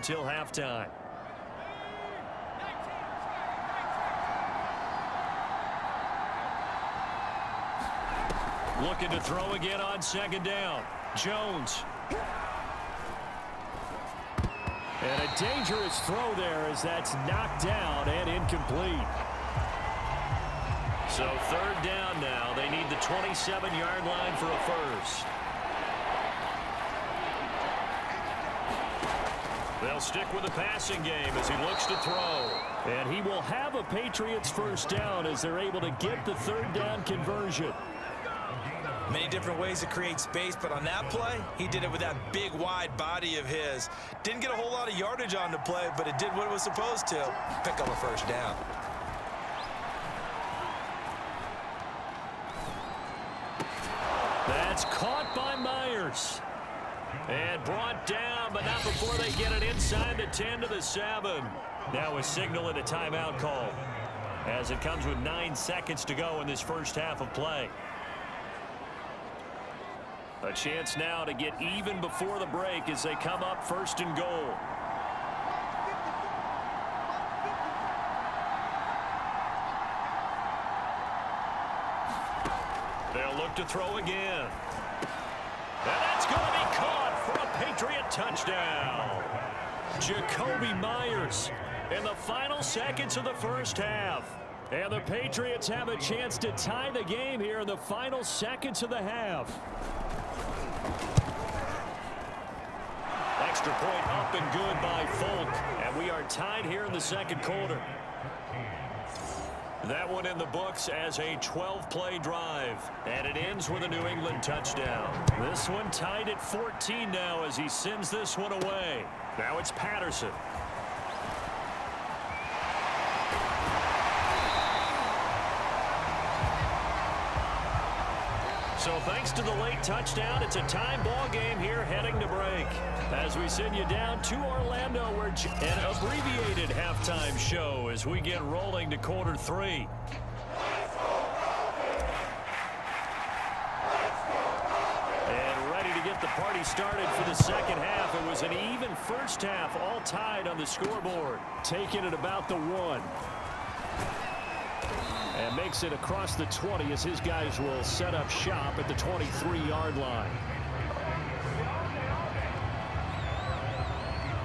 until halftime. Looking to throw again on second down. Jones. And a dangerous throw there as that's knocked down and incomplete. So third down now. They need the 27-yard line for a first. They'll stick with the passing game as he looks to throw. And he will have a Patriots first down as they're able to get the third down conversion. Many different ways to create space, but on that play, he did it with that big, wide body of his. Didn't get a whole lot of yardage on the play, but it did what it was supposed to. Pick up a first down. That's caught by Myers. And brought down, but not before they get it inside the 10 to the 7. Now a signal and a timeout call, as it comes with 9 seconds to go in this first half of play. A chance now to get even before the break as they come up first and goal. They'll look to throw again. And that's going to be caught for a Patriot touchdown. Jacoby Myers in the final seconds of the first half. And the Patriots have a chance to tie the game here in the final seconds of the half. Extra point up and good by Falk. And we are tied here in the second quarter. That one in the books as a 12-play drive. And it ends with a New England touchdown. This one tied at 14 now as he sends this one away. Now it's Patterson. So thanks to the late touchdown, it's a time ball game here heading to break. As we send you down to Orlando, where an abbreviated halftime show as we get rolling to quarter 3. And ready to get the party started for the second half. It was an even first half, all tied on the scoreboard. Taking it about the 1. And makes it across the 20 as his guys will set up shop at the 23-yard line.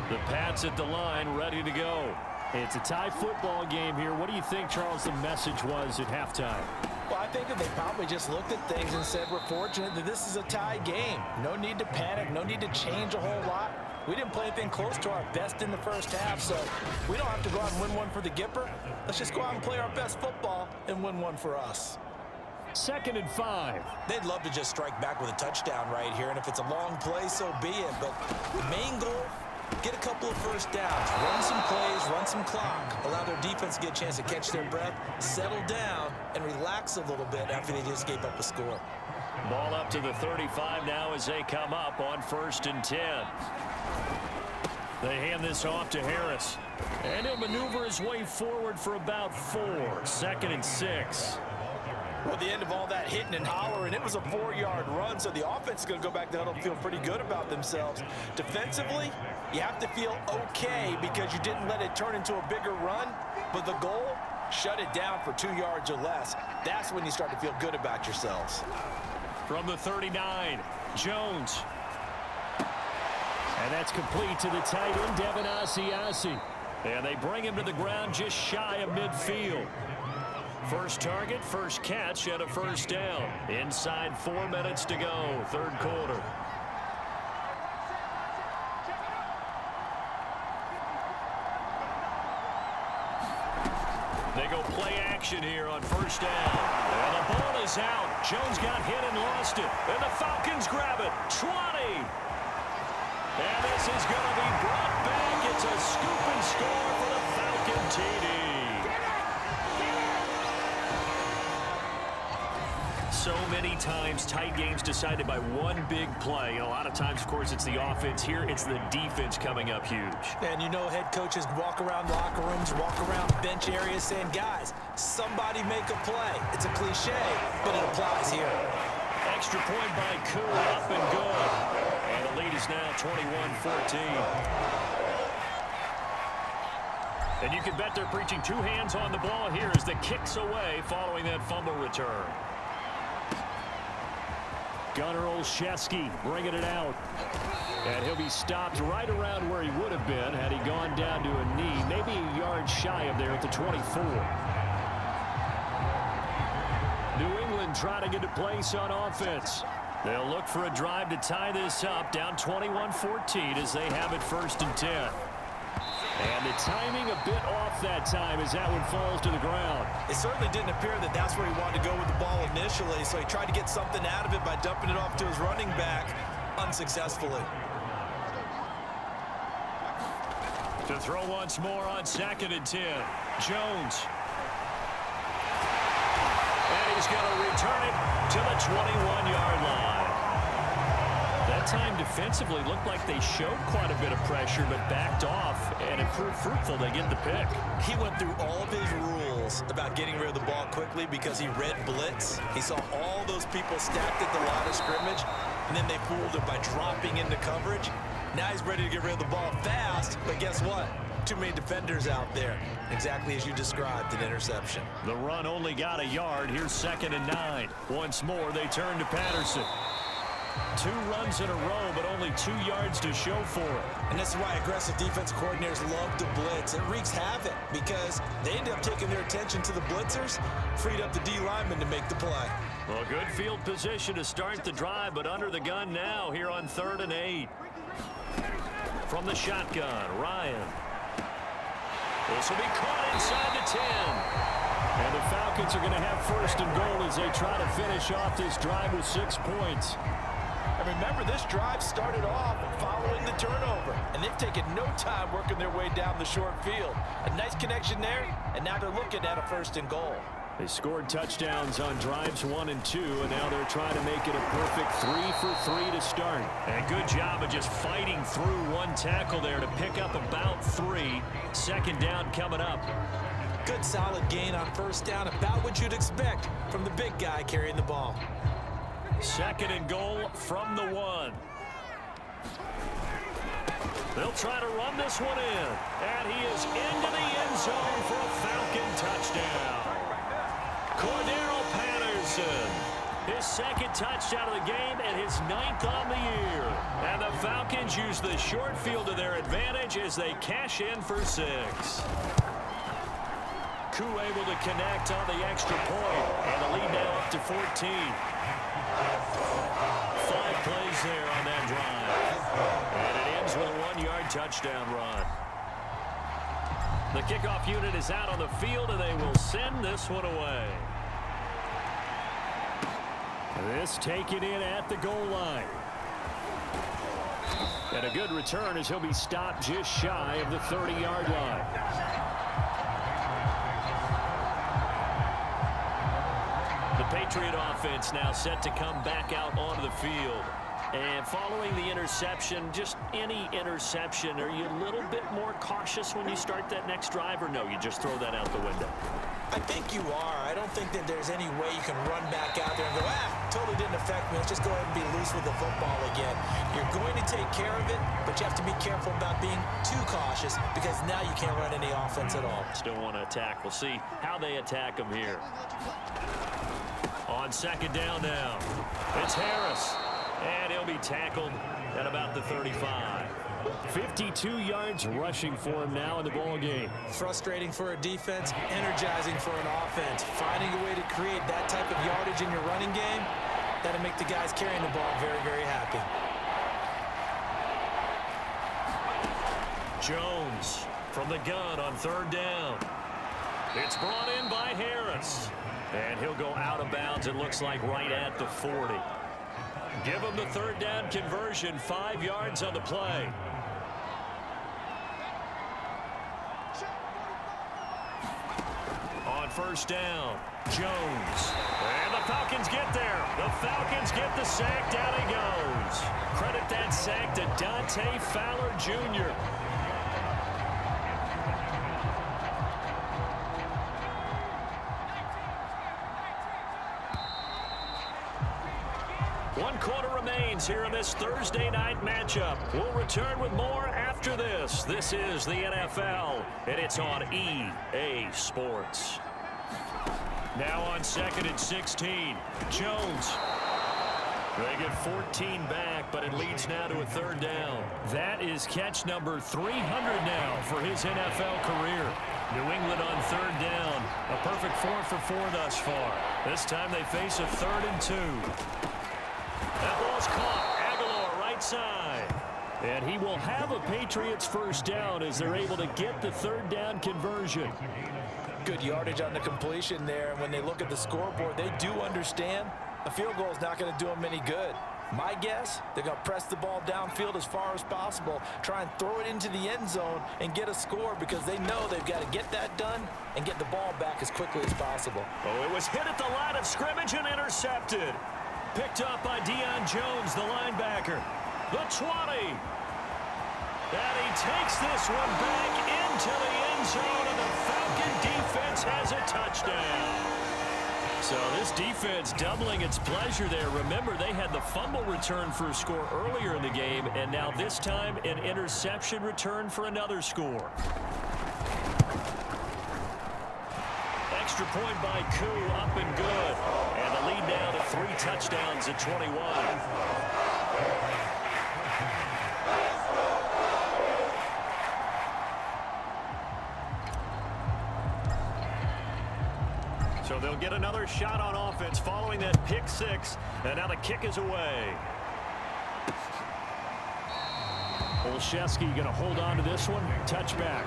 The Pats at the line, ready to go. It's a tie football game here. What do you think, Charles, the message was at halftime? Well, I think that they probably just looked at things and said, we're fortunate that this is a tie game. No need to panic. No need to change a whole lot. We didn't play anything close to our best in the first half, so we don't have to go out and win one for the Gipper. Let's just go out and play our best football and win one for us. 2nd and 5. They'd love to just strike back with a touchdown right here, and if it's a long play, so be it. But the main goal, get a couple of first downs, run some plays, run some clock, allow their defense to get a chance to catch their breath, settle down, and relax a little bit after they just gave up a score. Ball up to the 35 now as they come up on 1st and 10. They hand this off to Harris. And he'll maneuver his way forward for about 4. 2nd and 6. Well, the end of all that hitting and hollering, it was a 4-yard run, so the offense is going to go back to huddle and feel pretty good about themselves. Defensively, you have to feel okay because you didn't let it turn into a bigger run, but the goal, shut it down for 2 yards or less. That's when you start to feel good about yourselves. From the 39, Jones. And that's complete to the tight end, Devin Asiasi. And they bring him to the ground just shy of midfield. First target, first catch, and a first down. Inside 4 minutes to go, third quarter. They go play action here on first down. And the ball is out. Jones got hit and lost it. And the Falcons grab it. 20. And this is going to be brought back. It's a scoop and score for the Falcon TD. So many times tight games decided by one big play. And a lot of times, of course, it's the offense. Here, it's the defense coming up huge. And you know head coaches walk around locker rooms, walk around bench areas saying, guys, somebody make a play. It's a cliche, but it applies here. Extra point by Koo, up and good. And the lead is now 21-14. And you can bet they're preaching two hands on the ball here as the kick's away following that fumble return. Gunnar Olszewski bringing it out. And he'll be stopped right around where he would have been had he gone down to a knee, maybe a yard shy of there at the 24. New England trying to get a place on offense. They'll look for a drive to tie this up, down 21-14 as they have it 1st and 10. And the timing a bit off that time as that one falls to the ground. It certainly didn't appear that that's where he wanted to go with the ball initially, so he tried to get something out of it by dumping it off to his running back unsuccessfully. To throw once more on 2nd and 10. Jones. And he's going to return it to the 21-yard line. That time defensively looked like they showed quite a bit of pressure but backed off, and it proved fruitful. They get the pick. He went through all of his rules about getting rid of the ball quickly because he read blitz. He saw all those people stacked at the line of scrimmage, and then they fooled him by dropping into coverage. Now he's ready to get rid of the ball fast, but guess what? Too many defenders out there. Exactly as you described, an interception. The run only got a yard. Here's 2nd and 9. Once more, they turn to Patterson. 2 runs in a row, but only 2 yards to show for it. And this is why aggressive defense coordinators love to blitz. It wreaks havoc because they end up taking their attention to the blitzers, freed up the D lineman to make the play. Well, good field position to start the drive, but under the gun now here on 3rd and 8. From the shotgun, Ryan. This will be caught inside the 10. And the Falcons are going to have 1st and goal as they try to finish off this drive with 6 points. And remember, this drive started off following the turnover, and they've taken no time working their way down the short field. A nice connection there, and now they're looking at a 1st and goal. They scored touchdowns on drives 1 and 2, and now they're trying to make it a perfect 3 for 3 to start. And good job of just fighting through one tackle there to pick up about 3. 2nd down coming up. Good solid gain on 1st down, about what you'd expect from the big guy carrying the ball. 2nd and goal from the 1. They'll try to run this one in. And he is into the end zone for a Falcon touchdown. Cordero Patterson. His 2nd touchdown of the game and his 9th on the year. And the Falcons use the short field to their advantage as they cash in for 6. Koo able to connect on the extra point. And the lead now up to 14. 5 plays there on that drive. And it ends with a 1-yard touchdown run. The kickoff unit is out on the field, and they will send this one away. This taken in at the goal line. And a good return as he'll be stopped just shy of the 30-yard line. The Patriot offense now set to come back out onto the field. And following the interception, just any interception, are you a little bit more cautious when you start that next drive, or no, you just throw that out the window? I think you are. I don't think that there's any way you can run back out there and go, totally didn't affect me. Let's just go ahead and be loose with the football again. You're going to take care of it, but you have to be careful about being too cautious because now you can't run any offense at all. Still want to attack. We'll see how they attack them here. On 2nd down now, it's Harris. And he'll be tackled at about the 35. 52 yards rushing for him now in the ball game. Frustrating for a defense, energizing for an offense. Finding a way to create that type of yardage in your running game, that'll make the guys carrying the ball very, very happy. Jones from the gun on 3rd down. It's brought in by Harris. And he'll go out of bounds, it looks like right at the 40. Give him the 3rd down conversion, 5 yards on the play. On 1st down, Jones. And the Falcons get there. The Falcons get the sack, down he goes. Credit that sack to Dante Fowler Jr. One quarter remains here in this Thursday night matchup. We'll return with more after after this. This is the NFL, and it's on EA Sports. Now on 2nd and 16, Jones. They get 14 back, but it leads now to a 3rd down. That is catch number 300 now for his NFL career. New England on 3rd down. A perfect 4 for 4 thus far. This time they face a 3rd and 2. That ball's caught. Aguilar right side. And he will have a Patriots 1st down as they're able to get the 3rd down conversion. Good yardage on the completion there. And when they look at the scoreboard, they do understand a field goal is not going to do them any good. My guess, they're going to press the ball downfield as far as possible, try and throw it into the end zone and get a score because they know they've got to get that done and get the ball back as quickly as possible. Oh, it was hit at the line of scrimmage and intercepted. Picked up by Deion Jones, the linebacker. The 20. And he takes this one back into the end zone, and the Falcon defense has a touchdown. So this defense doubling its pleasure there. Remember, they had the fumble return for a score earlier in the game, and now this time an interception return for another score. Extra point by Koo, up and good. And the lead now to 3 touchdowns at 21. So they'll get another shot on offense following that pick 6. And now the kick is away. Olszewski going to hold on to this one. Touchback.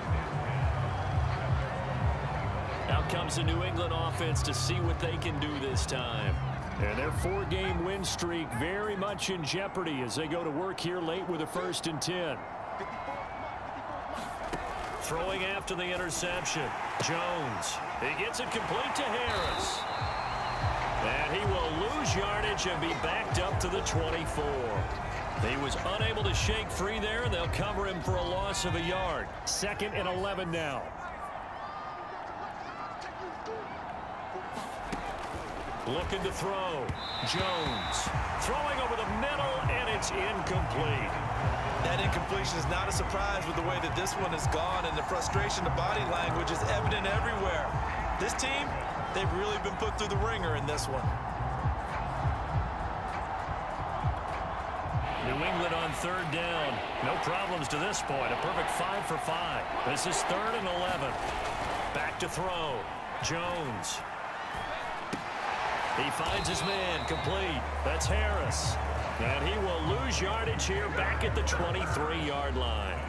Out comes the New England offense to see what they can do this time. And their 4-game win streak very much in jeopardy as they go to work here late with a 1st and 10. Throwing after the interception. Jones. He gets it complete to Harris. And he will lose yardage and be backed up to the 24. He was unable to shake free there, and they'll cover him for a loss of a yard. 2nd and 11 now. Looking to throw. Jones. Throwing over the middle, and it's incomplete. That incompletion is not a surprise with the way that this one has gone, and the frustration, the body language is evident everywhere. This team, they've really been put through the ringer in this one. New England on 3rd down. No problems to this point. A perfect 5 for 5. This is 3rd and 11. Back to throw. Jones. He finds his man complete. That's Harris. And he will lose yardage here back at the 23-yard line.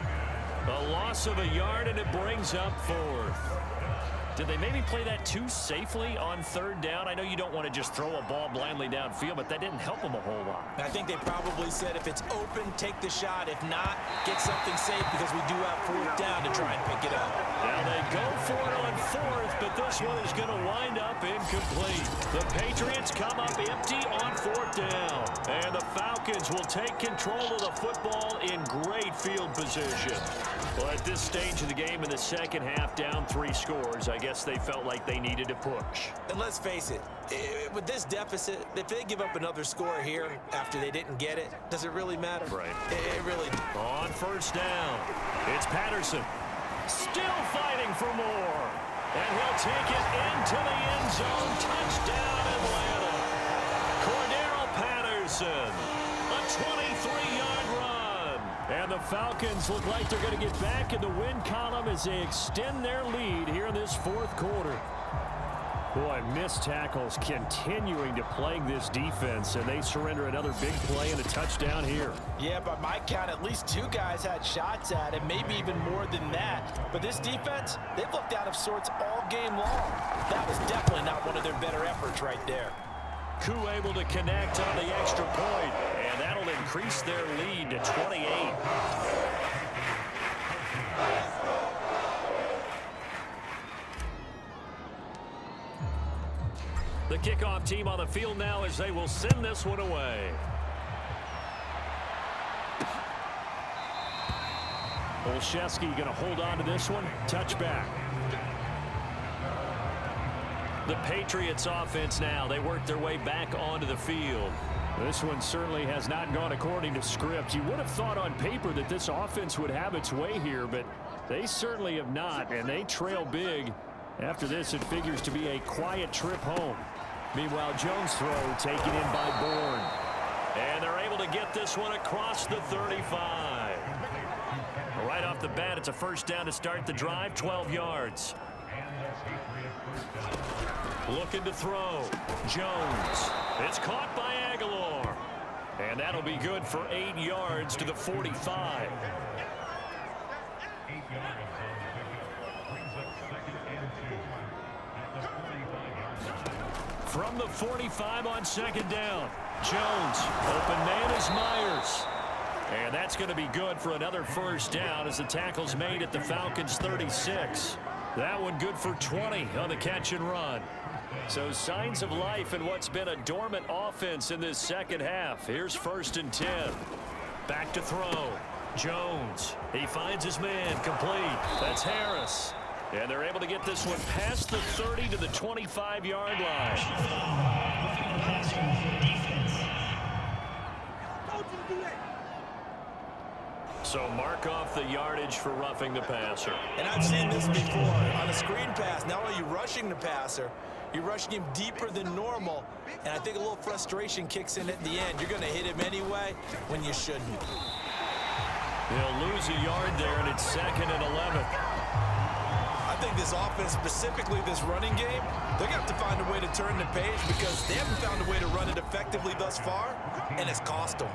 A loss of a yard, and it brings up 4th. Did they maybe play that too safely on 3rd down? I know you don't want to just throw a ball blindly downfield, but that didn't help them a whole lot. I think they probably said if it's open, take the shot. If not, get something safe because we do have 4th down to try and pick it up. Now they go for it on 4th, but this one is going to wind up incomplete. The Patriots come up empty on 4th down. And the Falcons will take control of the football in great field position. Well, at this stage of the game in the 2nd half, down 3 scores, I guess they felt like they needed to push. And let's face it, with this deficit, if they give up another score here after they didn't get it, does it really matter? Right. It really does. On 1st down, it's Patterson. Still fighting for more. And he'll take it into the end zone. Touchdown, Atlanta. Cordero Patterson. A 23-yard run. And the Falcons look like they're going to get back in the win column as they extend their lead here in this 4th quarter. Boy, missed tackles continuing to plague this defense, and they surrender another big play and a touchdown here. Yeah, by my count, at least 2 guys had shots at it, maybe even more than that. But this defense, they've looked out of sorts all game long. That was definitely not one of their better efforts right there. Koo able to connect on the extra point, and that'll increase their lead to 28. The kickoff team on the field now as they will send this one away. Olszewski going to hold on to this one. Touchback. The Patriots offense now. They work their way back onto the field. This one certainly has not gone according to script. You would have thought on paper that this offense would have its way here, but they certainly have not, and they trail big. After this, it figures to be a quiet trip home. Meanwhile, Jones' throw taken in by Bourne. And they're able to get this one across the 35. Right off the bat, it's a first down to start the drive, 12 yards. Looking to throw. Jones. It's caught by Aguilar. And that'll be good for 8 yards to the 45. From the 45 on second down. Jones. Open man is Myers. And that's going to be good for another first down as the tackle's made at the Falcons 36. That one good for 20 on the catch and run. So signs of life in what's been a dormant offense in this second half. Here's 1st and 10. Back to throw. Jones. He finds his man. Complete. That's Harris. And they're able to get this one past the 30 to the 25-yard line. So mark off the yardage for roughing the passer. And I've seen this before. On a screen pass, not only are you rushing the passer, you're rushing him deeper than normal. And I think a little frustration kicks in at the end. You're going to hit him anyway when you shouldn't. They'll lose a yard there, and it's 2nd and 11. I think this offense, specifically this running game, they're going to have to find a way to turn the page because they haven't found a way to run it effectively thus far, and it's cost them.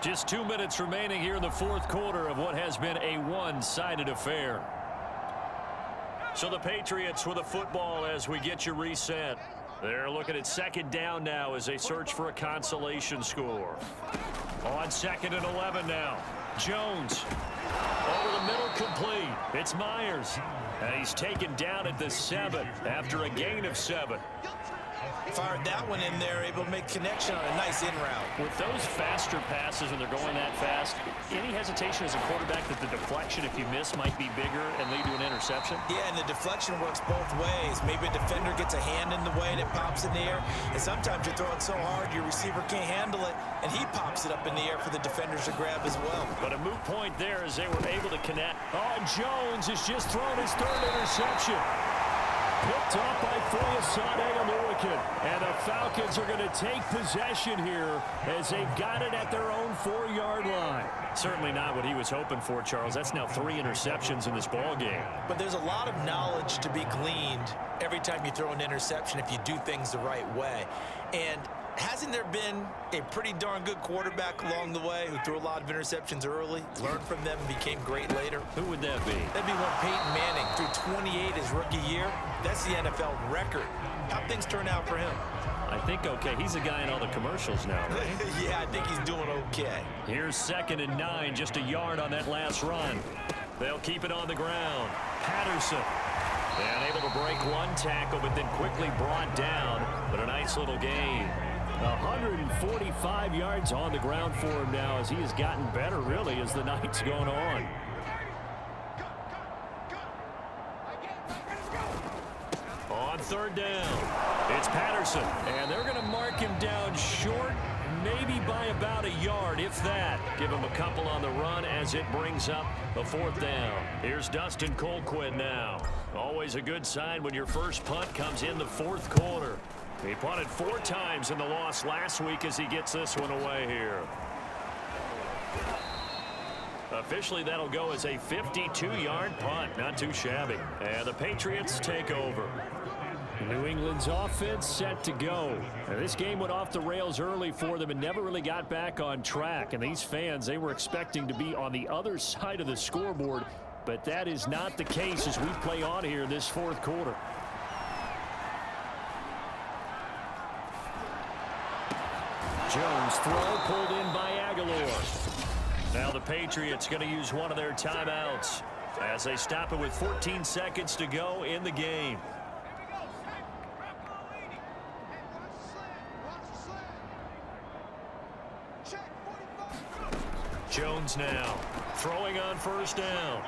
Just 2 minutes remaining here in the 4th quarter of what has been a one-sided affair. So the Patriots with a football as we get you reset. They're looking at 2nd down now as they search for a consolation score. On 2nd and 11 now. Jones. Over the middle, complete. It's Myers. And he's taken down at the 7 after a gain of 7. Fired that one in there, able to make connection on a nice in route. With those faster passes when they're going that fast, any hesitation as a quarterback that the deflection, if you miss, might be bigger and lead to an interception? Yeah, and the deflection works both ways. Maybe a defender gets a hand in the way and it pops in the air. And sometimes you throw it so hard your receiver can't handle it, and he pops it up in the air for the defenders to grab as well. But a moot point there as they were able to connect. Oh, Jones has just thrown his 3rd interception. Picked off by Foyesade Oluwakin. And the Falcons are going to take possession here as they've got it at their own 4-yard line. Certainly not what he was hoping for, Charles. That's now 3 interceptions in this ball game. But there's a lot of knowledge to be gleaned every time you throw an interception if you do things the right way. And hasn't there been a pretty darn good quarterback along the way who threw a lot of interceptions early, learned from them, and became great later? Who would that be? That'd be one Peyton Manning, threw 28 his rookie year. That's the NFL record. How'd things turn out for him? I think okay. He's a guy in all the commercials now, right? Yeah, I think he's doing okay. Here's 2nd and 9, just a yard on that last run. They'll keep it on the ground. Patterson. And able to break one tackle, but then quickly brought down. But a nice little gain. 145 yards on the ground for him now as he has gotten better, really, as the night's gone on. On 3rd down, it's Patterson. And they're going to mark him down short, maybe by about a yard, if that. Give him a couple on the run as it brings up the 4th down. Here's Dustin Colquitt now. Always a good sign when your first punt comes in the 4th quarter. He punted 4 times in the loss last week as he gets this one away here. Officially, that'll go as a 52-yard punt. Not too shabby. And the Patriots take over. New England's offense set to go. And this game went off the rails early for them and never really got back on track. And these fans, they were expecting to be on the other side of the scoreboard. But that is not the case as we play on here in this 4th quarter. Jones throw pulled in by Aguilar. Now the Patriots going to use one of their timeouts as they stop it with 14 seconds to go in the game. Jones now throwing on 1st down.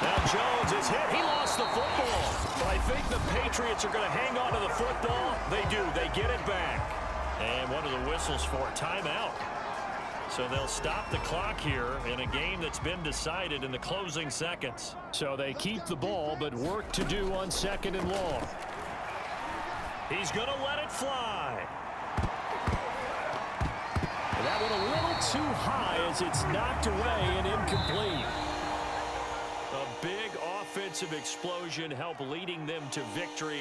Now Jones is hit. He lost the football. But I think the Patriots are going to hang on to the football. They do. They get it back. And one of the whistles for a timeout. So they'll stop the clock here in a game that's been decided in the closing seconds. So they keep the ball, but work to do on 2nd and long. He's going to let it fly. That one a little too high as it's knocked away and incomplete. A big offensive explosion helped leading them to victory.